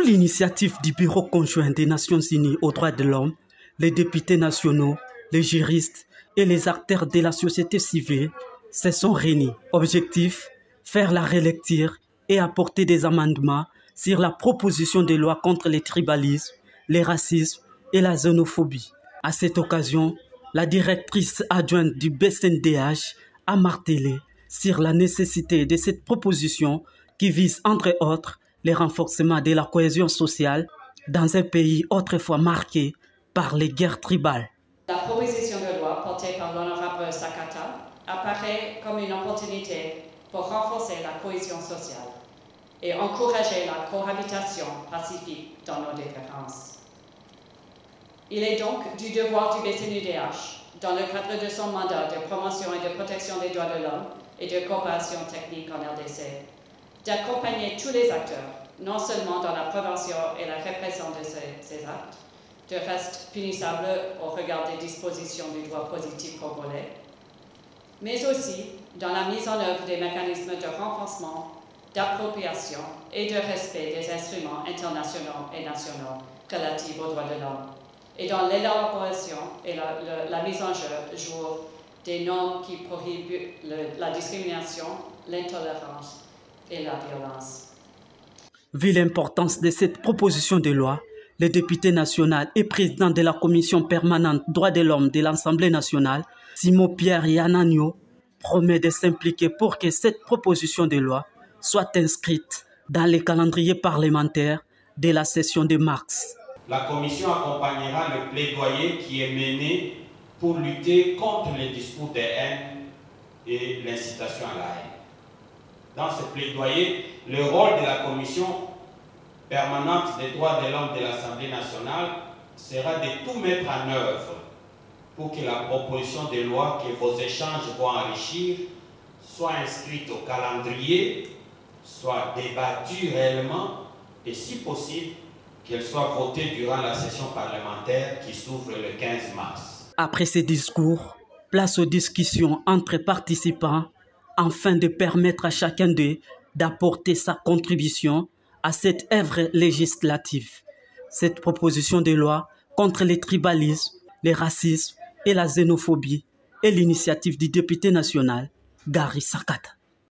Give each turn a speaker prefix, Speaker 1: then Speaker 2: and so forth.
Speaker 1: Sous l'initiative du Bureau conjoint des Nations Unies aux droits de l'homme, les députés nationaux, les juristes et les acteurs de la société civile se sont réunis. Objectif, faire la relecture et apporter des amendements sur la proposition de loi contre les tribalismes, les racismes et la xénophobie. À cette occasion, la directrice adjointe du BCNDH a martelé sur la nécessité de cette proposition qui vise, entre autres, le renforcement de la cohésion sociale dans un pays autrefois marqué par les guerres tribales.
Speaker 2: La proposition de loi portée par l'honorable Sakata apparaît comme une opportunité pour renforcer la cohésion sociale et encourager la cohabitation pacifique dans nos différences. Il est donc du devoir du BCNUDH, dans le cadre de son mandat de promotion et de protection des droits de l'homme et de coopération technique en RDC, d'accompagner tous les acteurs, non seulement dans la prévention et la répression de ces actes, de reste punissable au regard des dispositions du droit positif congolais, mais aussi dans la mise en œuvre des mécanismes de renforcement, d'appropriation et de respect des instruments internationaux et nationaux relatifs aux droits de l'homme, et dans l'élaboration et la mise en jour des normes qui prohibent la discrimination, l'intolérance et la violence.
Speaker 1: Vu l'importance de cette proposition de loi, le député national et président de la commission permanente droits de l'homme de l'Assemblée nationale, Simon Pierre Yananio, promet de s'impliquer pour que cette proposition de loi soit inscrite dans le calendrier parlementaire de la session de mars.
Speaker 3: La commission accompagnera le plaidoyer qui est mené pour lutter contre les discours de haine et l'incitation à la haine. Dans ce plaidoyer, le rôle de la commission permanente des droits de l'homme de l'Assemblée nationale sera de tout mettre en œuvre pour que la proposition de loi que vos échanges vont enrichir soit inscrite au calendrier, soit débattue réellement et si possible qu'elle soit votée durant la session parlementaire qui s'ouvre le 15 mars.
Speaker 1: Après ces discours, place aux discussions entre participants afin de permettre à chacun d'eux d'apporter sa contribution à cette œuvre législative. Cette proposition de loi contre les tribalismes, les racismes et la xénophobie est l'initiative du député national Gary Sakata.